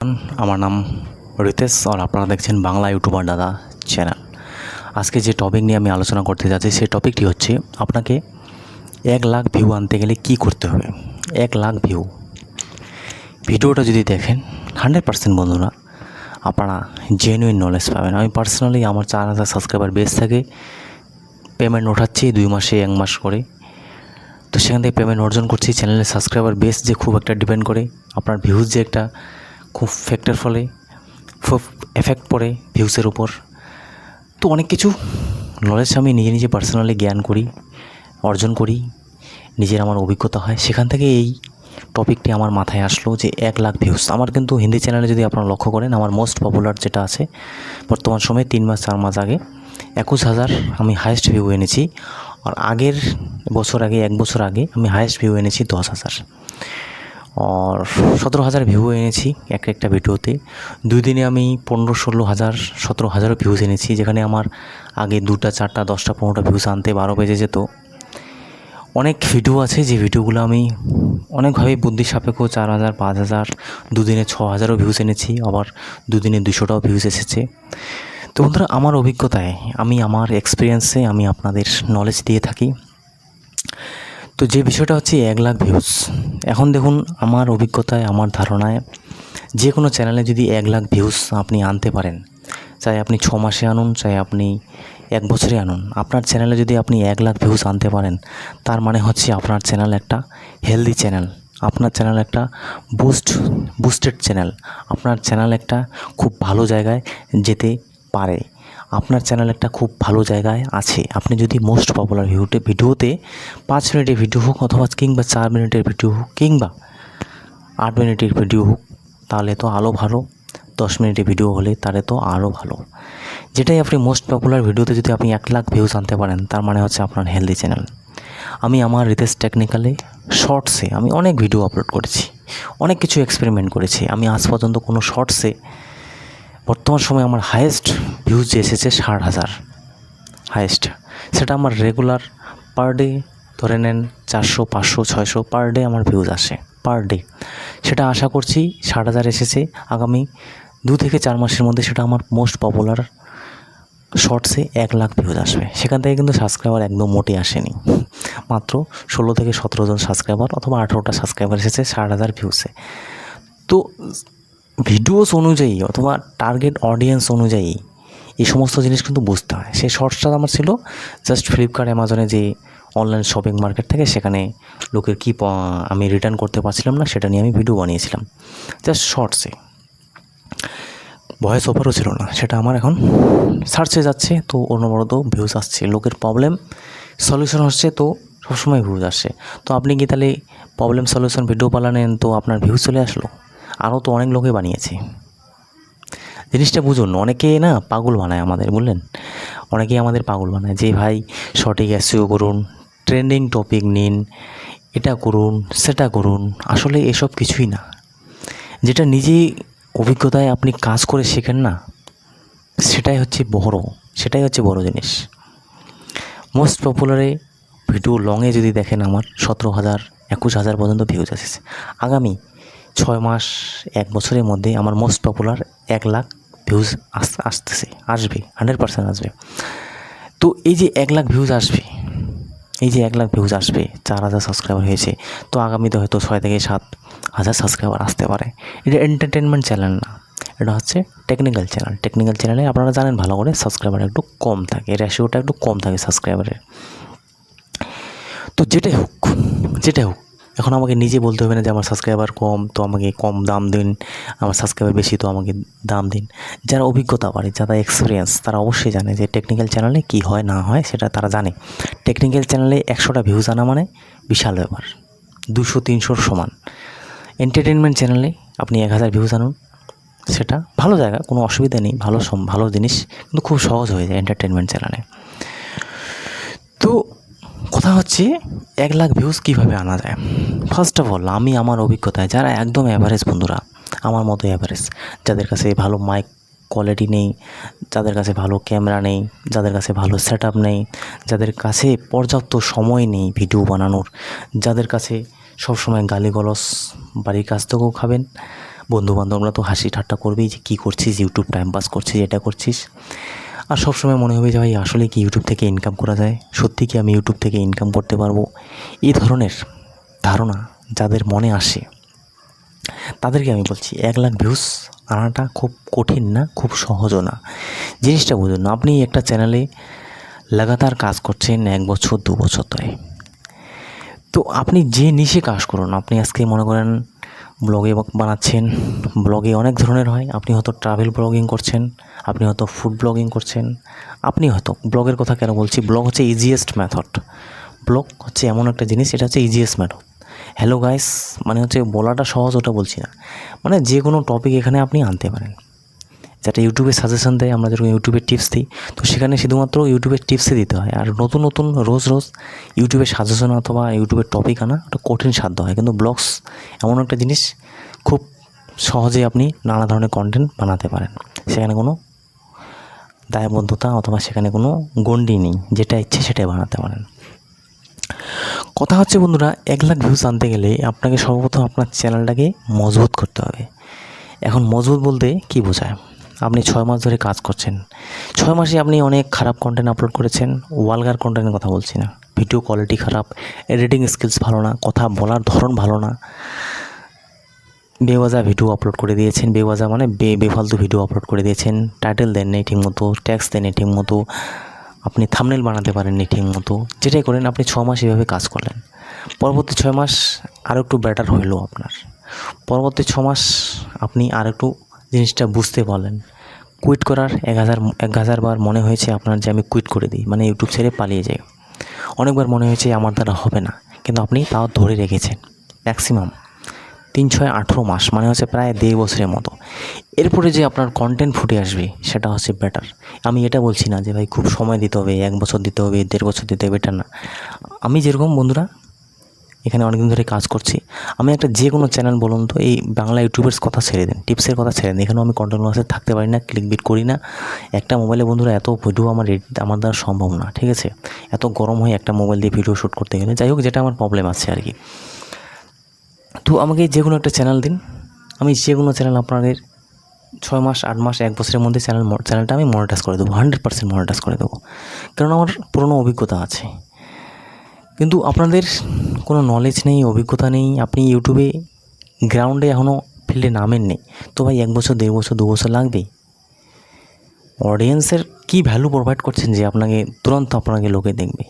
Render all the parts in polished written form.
আমার নাম রিতেশ আর আপনারা দেখছেন বাংলা ইউটিউবার দাদা চ্যানেল। আজকে যে টপিক নিয়ে আমি আলোচনা করতে যাচ্ছি সেই টপিকটি হচ্ছে আপনাকে 1 লাখ ভিউ আনতে গেলে কি করতে হবে। 1 লাখ ভিউ ভিডিওটা যদি দেখেন 100% বন্ধুরা আপনারা জেনুইন নলেজ পাবেন। আমি পার্সোনালি আমার 4000 সাবস্ক্রাইবার বেস থেকে পেমেন্ট ওঠাচ্ছি 2 মাসে 1 মাস করে, তো সেখান থেকে পেমেন্ট অর্জন করছি। চ্যানেলের সাবস্ক্রাইবার বেস যে খুব একটা ডিপেন্ড করে, আপনার ভিউজ যে একটা খুব ফ্যাক্টর ফলে খুব এফেক্ট পড়ে ভিউসের উপর। তো অনেক কিছু নলেজ আমি নিজে পার্সোনালি জ্ঞান করি, অর্জন করি, নিজের আমার অভিজ্ঞতা হয়, সেখান থেকে এই টপিকটি আমার মাথায় আসলো যে 1 লাখ ভিউস। আমার কিন্তু হিন্দি চ্যানেলে যদি আপনারা লক্ষ্য করেন, আমার মোস্ট পপুলার যেটা আছে বর্তমান সময়ে 3 মাস 4 মাস আগে 21,000 আমি হায়েস্ট ভিউ এনেছি। আর আগের বছর আগে 1 বছর আগে আমি হায়েস্ট ভিউ এনেছি 10,000 আর 17,000 ভিউ এনেছি একটা ভিডিওতে। 2 দিনে আমি 15-16,000 17,000 ভিউজ এনেছি, যেখানে আমার আগে 2টা 4টা 10টা 15টা ভিউজ আনতে 12 বেজে যেত। অনেক ভিডিও আছে যে ভিডিওগুলো আমি অনেকভাবে বুদ্ধি সাপেক্ষ 4,000 5,000 2 দিনে 6,000ও ভিউজ এনেছি, আবার 2 দিনে 200টাও ভিউজ এসেছে। তো বন্ধুরা, আমার অভিজ্ঞতায় আমি আমার এক্সপিরিয়েন্সে আমি আপনাদের নলেজ দিয়ে থাকি। তো যে বিষয়টা হচ্ছে 1 লাখ ভিউজ, এখন দেখুন আমার অভিজ্ঞতায় আমার ধারণায় যে কোনো চ্যানেলে যদি 1 লাখ ভিউজ আপনি আনতে পারেন, চাই আপনি 6 মাসে আনুন, চাই আপনি 1 বছরে আনুন, আপনার চ্যানেলে যদি আপনি 1 লাখ ভিউজ আনতে পারেন, তার মানে হচ্ছে আপনার চ্যানেল একটা হেলদি চ্যানেল, আপনার চ্যানেল একটা বুস্টেড চ্যানেল, আপনার চ্যানেল একটা খুব ভালো জায়গায় যেতে পারে, আপনার চ্যানেল একটা খুব ভালো জায়গায় আছে। আপনি যদি মোস্ট পপুলার ভিডিওতে 5 মিনিটের ভিডিও হোক অথবা কিংবা 4 মিনিটের ভিডিও হোক কিংবা 8 মিনিটের ভিডিও হোক, তাহলে তো আরও ভালো। 10 মিনিটের ভিডিও হলে তাহলে তো আরও ভালো। যেটাই আপনি মোস্ট পপুলার ভিডিওতে যদি আপনি 1 লাখ ভিউজ আনতে পারেন, তার মানে হচ্ছে আপনার হেলদি চ্যানেল। আমি আমার রিতেশ টেকনিক্যালে শর্টসে আমি অনেক ভিডিও আপলোড করেছি, অনেক কিছু এক্সপেরিমেন্ট করেছি। আমি আজ পর্যন্ত কোনো শর্টসে বর্তমান সময়ে আমার হায়েস্ট ভিউজ যে এসেছে 60,000 হায়েস্ট, সেটা আমার রেগুলার পার ডে ধরে নেন 400 500 600 পার ডে আমার ভিউজ আসে পার ডে। সেটা আশা করছি 60,000 এসেছে, আগামী 2 থেকে 4 মাসের মধ্যে সেটা আমার মোস্ট পপুলার শর্টসে 1 লাখ ভিউজ আসবে। সেখান থেকে কিন্তু সাবস্ক্রাইবার একদম মোটে আসেনি, মাত্র 16 থেকে 17 জন সাবস্ক্রাইবার অথবা 18টা সাবস্ক্রাইবার এসেছে 60,000 ভিউসে। তো ভিডিওস অনুযায়ী অথবা টার্গেট অডিয়েন্স অনুযায়ী এই সমস্ত জিনিস কিন্তু বুঝতে হয়। সেই শর্টসটা আমার ছিল জাস্ট ফ্লিপকার্ট অ্যামাজনে যে অনলাইন শপিং মার্কেট থেকে, সেখানে লোকের কী আমি রিটার্ন করতে পারছিলাম না, সেটা নিয়ে আমি ভিডিও বানিয়েছিলাম জাস্ট শর্টসে, ভয়েস ওভারও ছিল না। সেটা আমার এখন সার্চে যাচ্ছে, তো অনবরত ভিউজ আসছে, লোকের প্রবলেম সলিউশন হচ্ছে, তো সবসময় ভিউজ আসছে। তো আপনি কি তাহলে প্রবলেম সলিউশন ভিডিও বানালেন, তো আপনার ভিউজ চলে আসলো? আরও তো অনেক লোকে বানিয়েছে। জিনিসটা বুঝুন, অনেকে না পাগল বানায় আমাদের, বললেন, অনেকেই আমাদের পাগল বানায় যে ভাই সঠিক এসইও করুন, ট্রেন্ডিং টপিক নিন, এটা করুন সেটা করুন। আসলে এসব কিছুই না। যেটা নিজে অভিজ্ঞতায় আপনি কাজ করে শেখেন না, সেটাই হচ্ছে বড় জিনিস। মোস্ট পপুলারে ভিডিও লংয়ে যদি দেখেন, আমার 17,000 21,000 পর্যন্ত ভিউজ এসেছে। আগামী 6 মাস 1 বছরের মধ্যে আমার মোস্ট পপুলার 1 লাখ ভিউজ আসবে 100% আসবে। তো এই যে 1 লাখ ভিউজ আসবে, 4,000 সাবস্ক্রাইবার হয়েছে, তো আগামীতে হয়তো 6 থেকে 7,000 সাবস্ক্রাইবার আসতে পারে। এটা এন্টারটেনমেন্ট চ্যানেল না, এটা হচ্ছে টেকনিক্যাল চ্যানেল। টেকনিক্যাল চ্যানেলে আপনারা জানেন ভালো করে সাবস্ক্রাইবার একটু কম থাকে, রেশিওটা একটু কম থাকে সাবস্ক্রাইবারের। তো যেটাই হোক এখন আমাকে নিজে বলতে হবে না যে আমার সাবস্ক্রাইবার কম, তো আমাকে কম দাম দিন, আমার সাবস্ক্রাইবার বেশি তো আমাকে দাম দিন। যারা অভিজ্ঞতা বাড়ে, যারা এক্সপিরিয়েন্স, তারা অবশ্যই জানে যে টেকনিক্যাল চ্যানেলে কী হয় না হয়, সেটা তারা জানে। টেকনিক্যাল চ্যানেলে 100টা ভিউজ আনা মানে বিশাল ব্যাপার, 200-300 সমান। এন্টারটেনমেন্ট চ্যানেলে আপনি 1,000 ভিউজ আনুন, সেটা ভালো জায়গা, কোনো অসুবিধা নেই, ভালো জিনিস, কিন্তু খুব সহজ হয়ে যায় এন্টারটেনমেন্ট চ্যানেলে। তো কথা হচ্ছে 1 লাখ ভিউজ কীভাবে আনা যায়। ফার্স্ট অফ অল, আমি আমার অভিজ্ঞতায় যারা একদম অ্যাভারেজ বন্ধুরা, আমার মতো অ্যাভারেজ, যাদের কাছে ভালো মাইক কোয়ালিটি নেই, যাদের কাছে ভালো ক্যামেরা নেই, যাদের কাছে ভালো সেট আপ নেই, যাদের কাছে পর্যাপ্ত সময় নেই ভিডিও বানানোর, যাদের কাছে সবসময় গালিগালাজ বাড়ির কাছ থেকেও খাবেন, বন্ধুবান্ধবরা তো হাসি ঠাট্টা করবেই যে কী করছিস, ইউটিউব টাইম পাস করছিস, এটা করছিস। আর সবসময় মনে হবে যে ভাই আসলে কি ইউটিউব থেকে ইনকাম করা যায়, সত্যি কি আমি ইউটিউব থেকে ইনকাম করতে পারবো, এই ধরনের ধারণা যাদের মনে আসে তাদেরকে আমি বলছি 1 লাখ ভিউজ আনাটা খুব কঠিন না, খুব সহজও না। জিনিসটা বুঝুন, আপনি একটা চ্যানেলে লাগাতার কাজ করছেন 1 বছর 2 বছর ধরে, তো আপনি যে নিশে কাজ করুন, আপনি আজকে মনে করেন ব্লগে বানাচ্ছেন, ব্লগে অনেক ধরনের হয়, আপনি হয়তো ট্রাভেল ব্লগিং করছেন, আপনি হয়তো ফুড ব্লগিং করছেন, আপনি হয়তো ব্লগের কথা কেন বলছি, ব্লগ হচ্ছে ইজিয়েস্ট মেথড। ব্লগ হচ্ছে এমন একটা জিনিস, এটা হচ্ছে ইজিয়েস্ট মেথড। হ্যালো গাইস মানে হচ্ছে বলাটা সহজ, ওটা বলছি না, মানে যে কোনো টপিক এখানে আপনি আনতে পারেন, যেটা ইউটিউবে সাজেশন দেয়, আমরা যেরকম ইউটিউবের টিপস দিই, তো সেখানে শুধুমাত্র ইউটিউবের টিপসই দিতে হয়। আর নতুন নতুন রোজ ইউটিউবের সাজেশন অথবা ইউটিউবের টপিক আনা ওটা কঠিন সাধ্য হয়, কিন্তু ব্লগস এমন একটা জিনিস খুব সহজে আপনি নানা ধরনের কন্টেন্ট বানাতে পারেন, সেখানে কোনো দায়বদ্ধতা অথবা সেখানে কোনো গণ্ডি নেই, যেটা ইচ্ছে সেটাই বানাতে পারেন। কথা হচ্ছে বন্ধুরা, 1 লাখ ভিউজ আনতে গেলে আপনাকে সর্বপ্রথম আপনার চ্যানেলটাকে মজবুত করতে হবে। এখন মজবুত বলতে কী বোঝায়, আপনি 6 মাস ধরে কাজ করছেন, 6 মাসে আপনি অনেক খারাপ কন্টেন্ট আপলোড করেছেন, ওয়ালগার কন্টেন্টের কথা বলছি না, ভিডিও কোয়ালিটি খারাপ, এডিটিং স্কিলস ভালো না, কথা বলার ধরন ভালো না, বেওয়াজা ভিডিও আপলোড করে দিয়েছেন, বেওয়াজা মানে বেফালতু ভিডিও আপলোড করে দিয়েছেন, টাইটেল দেন নেই ঠিকমতো, ট্যাক্স দেন নেই ঠিকমতো, আপনি থাম্বনেল বানাতে পারেননি ঠিকমতো, যেটাই করেন আপনি 6 মাস এভাবে কাজ করলেন, পরবর্তী 6 মাস আরও একটু বেটার হইলো আপনার, পরবর্তী 6 মাস আপনি আর একটু জিনিসটা বুঝতে পারলেন, কুইট করার 1000 বার মনে হয়েছে আপনার যে আমি কুইট করে দিই, মানে ইউটিউব ছেড়ে পালিয়ে যাই, অনেকবার মনে হয়েছে আমার দ্বারা হবে না, কিন্তু আপনি তাও ধরে রেখেছেন ম্যাক্সিমাম 3, 6, 18 মাস, মানে হচ্ছে প্রায় 1.5 বছরের মতো। এরপরে যে আপনার কন্টেন্ট ফুটে আসবে সেটা হচ্ছে বেটার। আমি এটা বলছি না যে ভাই খুব সময় দিতে হবে, 1 বছর দিতে হবে, 1.5 বছর দিতে হবে, এটা না। আমি যেরকম বন্ধুরা এখানে অনেকদিন ধরে কাজ করছি, আমি একটা যে কোনো চ্যানেল বলুন তো, এই বাংলা ইউটিউবের কথা ছেড়ে দিন, টিপসের কথা ছেড়ে দিন, এখানেও আমি কন্টেন্ট ক্রিয়েটর থাকতে পারি না, ক্লিক বিট করি না, একটা মোবাইলে বন্ধুরা এত ভিডিও আমার দ্বারা সম্ভব না, ঠিক আছে, এত গরম হয়ে একটা মোবাইল দিয়ে ভিডিও শ্যুট করতে গেলে, যাই হোক যেটা আমার প্রবলেম আছে আর কি। তো আমাকে যে কোনো একটা চ্যানেল দিন, আমি যে কোনো চ্যানেল আপনাদের 6 মাস 8 মাস 1 বছরের মধ্যে চ্যানেলটা আমি মনিটাইজ করে দেবো, 100% মনিটাইজ করে দেবো, কারণ আমার পুরনো অভিজ্ঞতা আছে। কিন্তু আপনাদের কোনো নলেজ নেই, অভিজ্ঞতা নেই, আপনি ইউটিউবে গ্রাউন্ডে এখনও ফিল্ডে নামেন নেই, তো ভাই 1 বছর 1.5 বছর 2 বছর লাগবেই। অডিয়েন্সের কী ভ্যালু প্রোভাইড করছেন যে আপনাকে তুরন্ত আপনাকে লোকে দেখবে?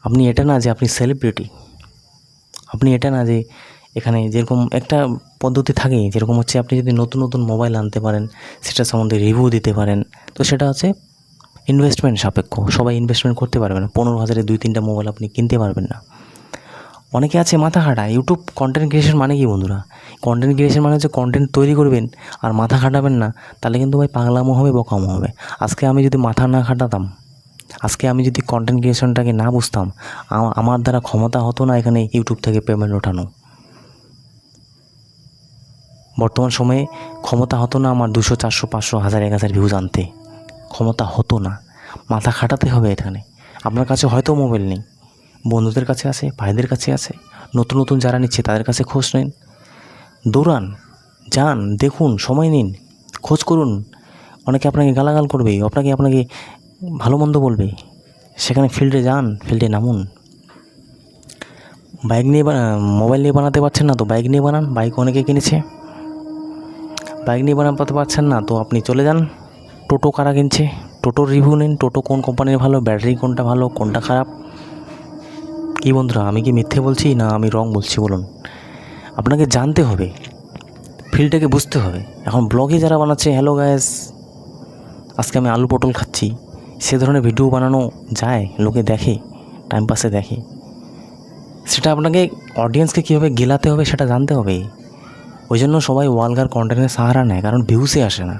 আপনি এটা না যে আপনি সেলিব্রিটি, আপনি এটা না যে এখানে যেরকম একটা পদ্ধতি থাকে, যেরকম হচ্ছে আপনি যদি নতুন নতুন মোবাইল আনতে পারেন, সেটা সম্বন্ধে রিভিউ দিতে পারেন, তো সেটা হচ্ছে ইনভেস্টমেন্ট সাপেক্ষ, সবাই ইনভেস্টমেন্ট করতে পারবে না, 15,000-এ 2-3টা মোবাইল আপনি কিনতে পারবেন না। অনেকে আছে মাথা খাটায়, ইউটিউব কন্টেন্ট ক্রিয়েশন মানে কি বন্ধুরা? কন্টেন্ট ক্রিয়েশন মানে হচ্ছে কন্টেন্ট তৈরি করবেন আর মাথা খাটাবেন না, তাহলে কিন্তু ভাই পাগলামো হবে, বোকামো হবে। আজকে আমি যদি মাথা না খাটাতাম, আজকে আমি যদি কন্টেন্ট ক্রিয়েশনটাকে না বুঝতাম, আমার দ্বারা ক্ষমতা হতো না এখানে ইউটিউব থেকে পেমেন্ট ওঠানো। বর্তমান সময়ে ক্ষমতা হতো না আমার 200, 400, 500, 1000, 1000 ভিউজ আনতে, ক্ষমতা হতো না। মাথা খাটাতে হবে এখানে। আপনার কাছে হয়তো মোবাইল নেই, বন্ধুদের কাছে আছে, ভাইদের কাছে আছে, নতুন নতুন যারা নিচ্ছে তাদের কাছে খোঁজ নিন, দৌড়ান, যান, দেখুন, সময় নিন, খোঁজ করুন। অনেকে আপনাকে গালাগাল করবে, আপনাকে ভালো মন্দ বলবে, সেখানে ফিল্ডে যান, ফিল্ডে নামুন। মোবাইল নিয়ে বানাতে পারছেন না তো বাইক নিয়ে বানান, বাইক অনেকে কিনেছে। বাইক নিয়ে বানাতে পারছেন না তো আপনি চলে যান, টোটো কারা কিনছে, টোটোর রিভিউ নিন, টোটো কোন কোম্পানির ভালো, ব্যাটারি কোনটা ভালো, কোনটা খারাপ। কী বন্ধুরা, আমি কি মিথ্যে বলছি না আমি রং বলছি বলুন? আপনাকে জানতে হবে, ফিল্ডটাকে বুঝতে হবে। এখন ব্লগে যারা বানাচ্ছে, হ্যালো গাইস আজকে আমি আলু পটল খাচ্ছি, সে ধরনের ভিডিও বানানো যায়, লোকে দেখে, টাইম পাসে দেখে, সেটা আপনাকে অডিয়েন্সকে কীভাবে গেলাতে হবে সেটা জানতে হবে। ওই জন্য সবাই ওয়ালগার কন্টেন্টের সাহারা নেয়, কারণ ভিউসে আসে না।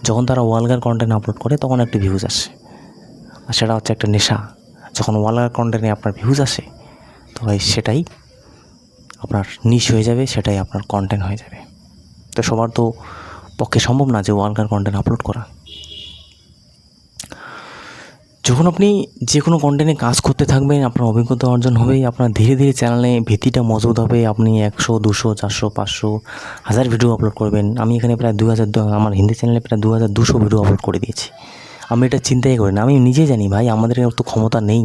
যখন তারা ওয়ালগার কন্টেন্ট আপলোড করে তখন একটু ভিউজ আসে, আর সেটা হচ্ছে একটা নেশা। যখন ওয়ালগার কন্টেন্টে আপনার ভিউজ আসে, তো ভাই সেটাই আপনার নিশ হয়ে যাবে, সেটাই আপনার কন্টেন্ট হয়ে যাবে। তো সবার তো পক্ষে সম্ভব না যে ওয়ালগার কন্টেন্ট আপলোড করা। যখন আপনি যে কোনো কন্টেন্টে কাজ করতে থাকবেন, আপনার অভিজ্ঞতা অর্জন হবে, আপনার ধীরে ধীরে চ্যানেলে ভিত্তিটা মজবুত হবে। আপনি 100, 200, 400, 500, 1000 ভিডিও আপলোড করবেন। আমি এখানে প্রায় 2000, আমার হিন্দি চ্যানেলে প্রায় 2200 ভিডিও আপলোড করে দিয়েছি। আমি এটা চিন্তাই করি না। আমি নিজে জানি ভাই আমাদের অত ক্ষমতা নেই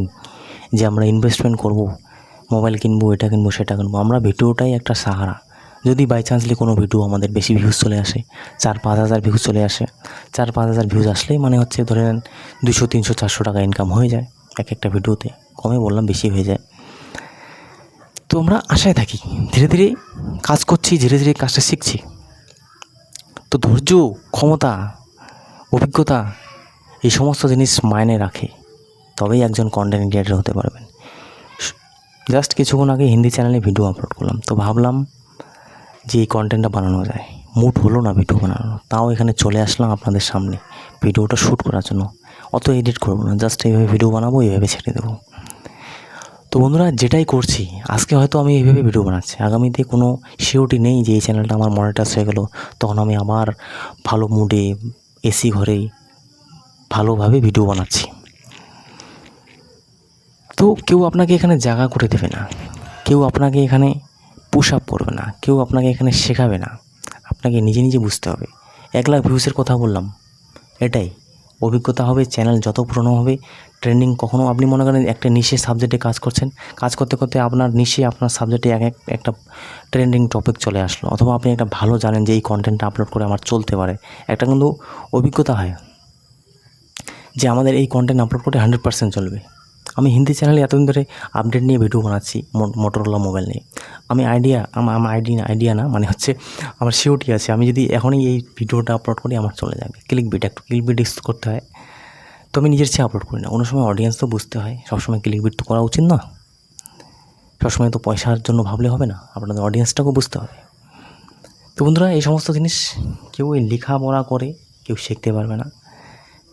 যে আমরা ইনভেস্টমেন্ট করব, মোবাইল কিনবো, এটা কিনবো, সেটা কিনবো। আমরা ভিডিওটাই একটা সাহারা। যদি বাই চান্সলি কোনো ভিডিও আমাদের বেশি ভিউজ চলে আসে, 4-5 হাজার ভিউজ চলে আসে, 4-5 হাজার ভিউজ আসলেই মানে হচ্ছে ধরে নেন 200, 300, 400 টাকা ইনকাম হয়ে যায় এক একটা ভিডিওতে। কমে বললাম, বেশি হয়ে যায়। তো আমরা আশায় থাকি, ধীরে ধীরে কাজ করছি, ধীরে ধীরে কাজটা শিখছি। তো ধৈর্য, ক্ষমতা, অভিজ্ঞতা, এই সমস্ত জিনিস মায়নে রাখে, তবেই একজন কন্টেন্ট ক্রিয়েটর হতে পারবেন। জাস্ট কিছুক্ষণ আগে হিন্দি চ্যানেলে ভিডিও আপলোড করলাম, তো ভাবলাম যে এই কন্টেন্টটা বানানো যায়। মুড হলো না ভিডিও বানানো, তাও এখানে চলে আসলাম আপনাদের সামনে ভিডিওটা শ্যুট করার জন্য। অত এডিট করবো না, জাস্ট এইভাবে ভিডিও বানাবো, এইভাবে ছেড়ে দেবো। তো বন্ধুরা, যেটাই করছি, আজকে হয়তো আমি এইভাবে ভিডিও বানাচ্ছি, আগামীতে কোনো সিওরিটি নেই যে এই চ্যানেলটা আমার মনিটাইজ হয়ে গেল, তখন আমি আবার ভালো মুডে এসি ঘরে ভালোভাবে ভিডিও বানাচ্ছি। তো কেউ আপনাকে এখানে জায়গা করে দেবে না, কেউ আপনাকে এখানে পুশ আপ করবে না, কেউ আপনাকে এখানে শেখাবে না। আপনাকে নিজে নিজে বুঝতে হবে। 1 লাখ ভিউসের কথা বললাম, এটাই অভিজ্ঞতা হবে। চ্যানেল যত পুরনো হবে, ট্রেন্ডিং কখনও, আপনি মনে করেন একটা নিশে সাবজেক্টে কাজ করছেন, কাজ করতে করতে আপনার নিশে, আপনার সাবজেক্টে একটা ট্রেন্ডিং টপিক চলে আসলো, অথবা আপনি একটা ভালো জানেন যে এই কন্টেন্টটা আপলোড করে আমার চলতে পারে। একটা কিন্তু অভিজ্ঞতা হয় যে আমাদের এই কন্টেন্ট আপলোড করে 100% চলবে। আমি হিন্দি চ্যানেলে এতদিন ধরে আপডেট নিয়ে ভিডিও বানাচ্ছি, মোটরোলা মোবাইল নিয়ে। আমি আমার আইডিয়া না, মানে হচ্ছে আমার সিওরিটি আছে, আমি যদি এখনই এই ভিডিওটা আপলোড করি আমার চলে যাবে। একটু ক্লিক বিট ইউজ করতে হয়, তো আমি নিজের চেয়ে আপলোড করি না। কোনো সময় অডিয়েন্স তো বুঝতে হয়, সবসময় ক্লিক বিট তো করা উচিত না, সবসময় তো পয়সার জন্য ভাবলে হবে না, আপনাদের অডিয়েন্সটাকেও বুঝতে হবে। তো বন্ধুরা, এই সমস্ত জিনিস কেউ লেখাপড়া করে কেউ শিখতে পারবে না।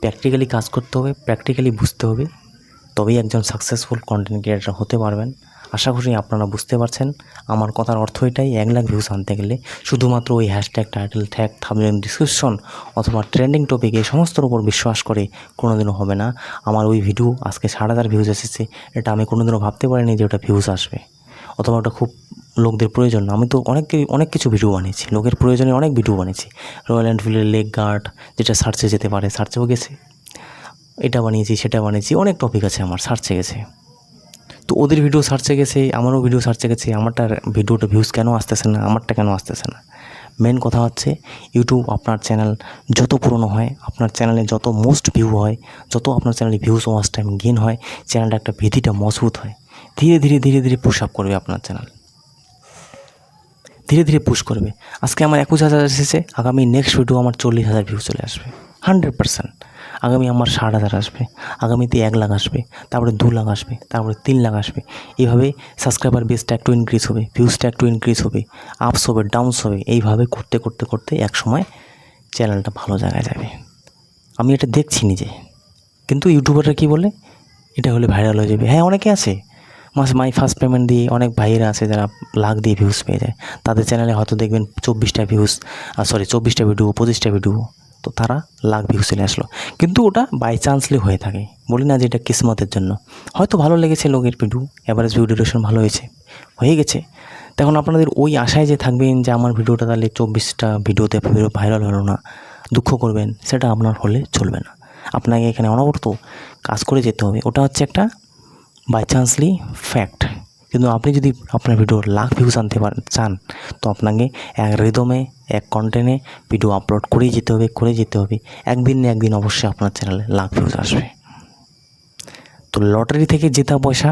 প্র্যাকটিক্যালি কাজ করতে হবে, প্র্যাকটিক্যালি বুঝতে হবে, তবেই একজন সাকসেসফুল কন্টেন্ট ক্রিয়েটর হতে পারবেন। আশা করি আপনারা বুঝতে পারছেন। আমার কথার অর্থ এটাই, 1 লাখ ভিউজ আনতে গেলে শুধুমাত্র ওই hashtag, title, tag, thumbnail, description অথবা ট্রেন্ডিং টপিক, এই সমস্তর উপর বিশ্বাস করে কোনোদিনও হবে না। আমার ওই ভিডিও আজকে 7,000 ভিউজ এসেছে, এটা আমি কোনোদিনও ভাবতে পারিনি যে ওটা ভিউজ আসবে, অথবা ওটা খুব লোকদের প্রয়োজন। আমি তো অনেক কিছু ভিডিও বানিয়েছি, লোকের প্রয়োজনে অনেক ভিডিও বানিয়েছি। রয়্যাল এনফিল্ডের লেগ গার্ড, যেটা সার্চে যেতে পারে, সার্চেও গেছে, এটা বানিয়েছি, সেটা বানিয়েছি, অনেক টপিক আছে আমার সার্চে গেছে। তো ওদের ভিডিও সার্চে গেছে, আমারও ভিডিও সার্চে গেছে, আমারটার ভিডিওটা ভিউজ কেন আসতেছে না, আমারটা কেন আসতেছে না? মেন কথা হচ্ছে ইউটিউব, আপনার চ্যানেল যত পুরনো হয়, আপনার চ্যানেলে যত মোস্ট ভিউ হয়, যত আপনার চ্যানেলে ভিউজ ওয়াচ টাইম গেন হয়, চ্যানেলটা একটা ভিত্তিটা মজবুত হয়। ধীরে ধীরে ধীরে ধীরে পুশ আপ করবে আপনার চ্যানেল, ধীরে ধীরে পুশ করবে। আজকে আমার 21,000 এসেছে, আগামী নেক্সট ভিডিও আমার 40,000 ভিউজ চলে আসবে 100%। আগামী আমার 60,000 আসবে, আগামীতে 1 লাখ আসবে, তারপরে 2 লাখ আসবে, তারপরে 3 লাখ আসবে। এইভাবে সাবস্ক্রাইবার বেসটা একটু ইনক্রিজ হবে, ভিউজটা একটু ইনক্রিজ হবে, আপস হবে, ডাউনস হবে। এইভাবে করতে করতে করতে এক সময় চ্যানেলটা ভালো জায়গায় যাবে। আমি এটা দেখছি নিজে। কিন্তু ইউটিউবাররা কী বলে, এটা হলে ভাইরাল হয়ে যাবে। হ্যাঁ, অনেকে আছে মাই ফার্স্ট পেমেন্ট দিয়ে, অনেক ভাইয়েরা আছে যারা লাখ দিয়ে ভিউজ পেয়ে যায়। তাদের চ্যানেলে হয়তো দেখবেন 24টা ভিডিও, 25টা ভিডিও, তো তারা লাখ ভিউজ চলে আসলো। কিন্তু ওটা বাই চান্সলি হয়ে থাকে, বলি না যে এটা কিসমতের জন্য। হয়তো ভালো লেগেছে লোকের ভিডিও, অ্যাভারেজ ভিউ ডিউরেশন ভালো হয়ে গেছে। তখন আপনাদের ওই আশায় যে থাকবেন যে আমার ভিডিওটা তাহলে 24টা ভিডিওতে ভাইরাল হলো না, দুঃখ করবেন, সেটা আপনার হলে চলবে না। আপনাকে এখানে অনবরত কাজ করে যেতে হবে। ওটা হচ্ছে একটা বাই চান্সলি ফ্যাক্ট। কিন্তু আপনি যদি আপনার ভিডিও লাখ ভিউজ আনতে চান, তো আপনাকে এক রিদমে, এক কন্টেন্টে ভিডিও আপলোড করেই যেতে হবে। একদিন না একদিন অবশ্যই আপনার চ্যানেলে লাখ ভিউজ আসবে। তো লটারি থেকে জেতা পয়সা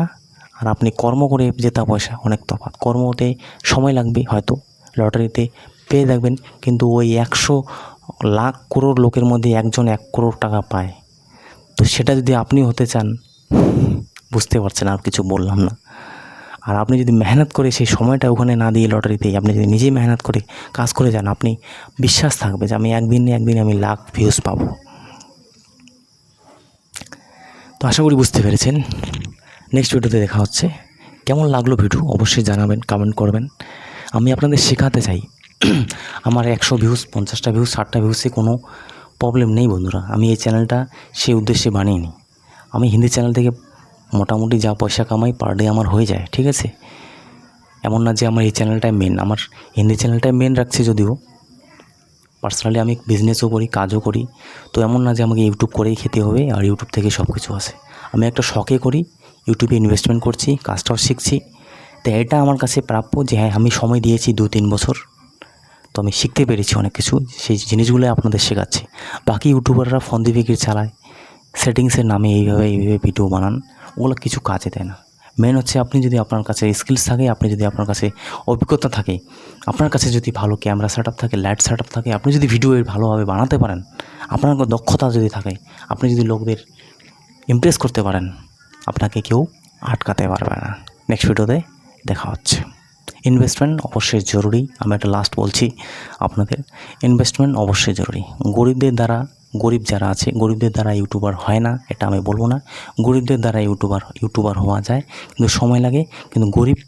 আর আপনি কর্ম করে জেতা পয়সা অনেক তফাৎ। কর্মতে সময় লাগবে হয়তো, লটারিতে পেয়ে দেখবেন, কিন্তু ওই 100 লাখ করোড় লোকের মধ্যে একজন 1 করোড় টাকা পায়। তো সেটা যদি আপনি হতে চান, বুঝতে পারছেন, আর কিছু বললাম না। আর আপনি যদি মেহনত করে সেই সময়টা ওখানে না দিয়ে লটারিতেই, আপনি যদি নিজেই মেহনত করে কাজ করে যান, আপনি বিশ্বাস থাকবে যে আমি একদিন না একদিন আমি লাখ ভিউজ পাবো। তো আশা করি বুঝতে পেরেছেন। নেক্সট ভিডিওতে দেখা হচ্ছে। কেমন লাগলো ভিডিও অবশ্যই জানাবেন, কমেন্ট করবেন। আমি আপনাদের শেখাতে চাই। আমার 100 ভিউজ, 50টা ভিউজ, 60টা ভিউজে কোনো প্রবলেম নেই বন্ধুরা। আমি এই চ্যানেলটা সেই উদ্দেশ্যে বানিয়ে নিই। আমি হিন্দি চ্যানেল থেকে মোটামুটি যা পয়সা কামাই পার ডে আমার হয়ে যায়, ঠিক আছে। এমন না যে আমার এই চ্যানেলটাই মেন, আমার হিন্দি চ্যানেলটাই মেন রাখছি, যদিও পার্সোনালি আমি বিজনেসও করি, কাজও করি। তো এমন না যে আমাকে ইউটিউব করেই খেতে হবে আর ইউটিউব থেকে সব কিছু আসে। আমি একটা শখে করি, ইউটিউবে ইনভেস্টমেন্ট করছি, কাজটাও শিখছি। তো এটা আমার কাছে প্রাপ্য যে হ্যাঁ, আমি সময় দিয়েছি 2-3 বছর, তো আমি শিখতে পেরেছি অনেক কিছু, সেই জিনিসগুলোই আপনাদের শেখাচ্ছি। বাকি ইউটিউবাররা ফন্দি ফিকির চালায়, সেটিংসের নামে এইভাবে ভিডিও বানান, ওগুলো কিছু কাজে দেয় না। মেন হচ্ছে আপনি যদি আপনার কাছে স্কিলস থাকে, আপনি যদি আপনার কাছে অভিজ্ঞতা থাকে, আপনার কাছে যদি ভালো ক্যামেরা সেট আপ থাকে, লাইট সেট আপ থাকে, আপনি যদি ভিডিও ভালোভাবে বানাতে পারেন, আপনার দক্ষতা যদি থাকে, আপনি যদি লোকদের ইমপ্রেস করতে পারেন, আপনাকে কেউ আটকাতে পারবে না। নেক্সট ভিডিওতে দেখা হচ্ছে। ইনভেস্টমেন্ট অবশ্যই জরুরি। আমি একটা লাস্ট বলছি আপনাদের, ইনভেস্টমেন্ট অবশ্যই জরুরি। গরিব যারা আছে, গরিবদের দ্বারা ইউটিউবার হয় না এটা আমি বলবো না। গরিবদের দ্বারা ইউটিউবার হওয়া যায়, কিন্তু সময় লাগে। কিন্তু গরিব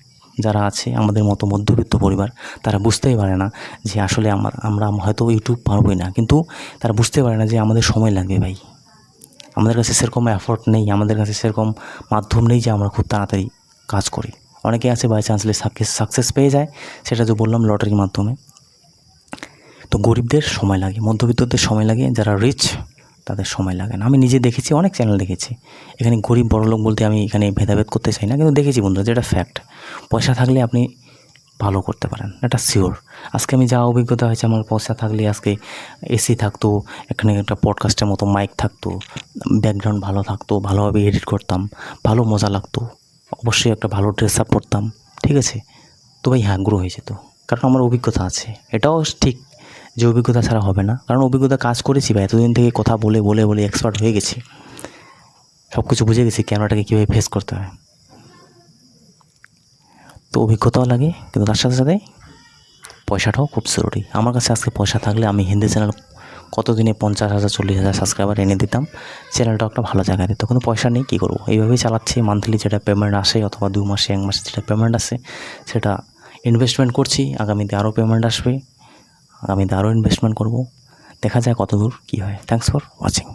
যারা আছে, আমাদের মতো মধ্যবিত্ত পরিবার, তারা বুঝতেই পারে না যে আসলে আমরা হয়তো ইউটিউব পারবোই না, কিন্তু তারা বুঝতে পারে না যে আমাদের সময় লাগবে ভাই। আমাদের কাছে সেরকম এফোর্ট নেই, আমাদের কাছে সেরকম মাধ্যম নেই যে আমরা খুব তাড়াতাড়ি কাজ করি। অনেকে আছে বাই চান্সলি সাকসেস পেয়ে যায়, সেটা যে বললাম লটারির মাধ্যমে। তো গরিবদের সময় লাগে, মধ্যবিত্তদের সময় লাগে, যারা রিচ তাদের সময় লাগে না। আমি নিজে দেখেছি, অনেক চ্যানেল দেখেছি। এখানে গরিব বড়লোক বলতে আমি এখানে ভেদাভেদ করতে চাই না, কিন্তু দেখেছি বন্ধুরা, যেটা ফ্যাক্ট। পয়সা থাকলে আপনি ভালো করতে পারেন, এটা শিওর। আজকে আমি যা অভিজ্ঞতা হয়েছে, আমার পয়সা থাকলে আজকে এসি থাকতো, এখানে একটা পডকাস্টের মতো মাইক থাকতো, ব্যাকগ্রাউন্ড ভালো থাকতো, ভালোভাবে এডিট করতাম, ভালো মজা লাগতো, অবশ্যই একটা ভালো ড্রেস আপ করতাম, ঠিক আছে। তো ভাই হ্যাঁ, গ্রো হয়ে যেত, কারণ আমার অভিজ্ঞতা আছে। এটাও ঠিক যে অভিজ্ঞতা ছাড়া হবে না, কারণ অভিজ্ঞতা কাজ করেছি ভাই, এতদিন থেকে কথা বলে বলে বলে এক্সপার্ট হয়ে গেছি, সব কিছু বুঝে গেছি ক্যামেরাটাকে কীভাবে ফেস করতে হয়। তো অভিজ্ঞতাও লাগে, কিন্তু তার সাথে সাথে পয়সাটাও খুব জরুরি। আমার কাছে আজকে পয়সা থাকলে আমি হিন্দি চ্যানেল কতদিনে 50,000 40,000 সাবস্ক্রাইবার এনে দিতাম, চ্যানেলটাও একটা ভালো জায়গায় দিত। কিন্তু পয়সা নেই, কী করবো, এইভাবেই চালাচ্ছি। মান্থলি যেটা পেমেন্ট আসে, অথবা 2 মাসে 1 মাসে যেটা পেমেন্ট আসে, সেটা ইনভেস্টমেন্ট করছি। আগামীতে আরও পেমেন্ট আসবে, আগামীতে আরও ইনভেস্টমেন্ট করব। দেখা যায় কত দূর কী হয়। Thanks for watching.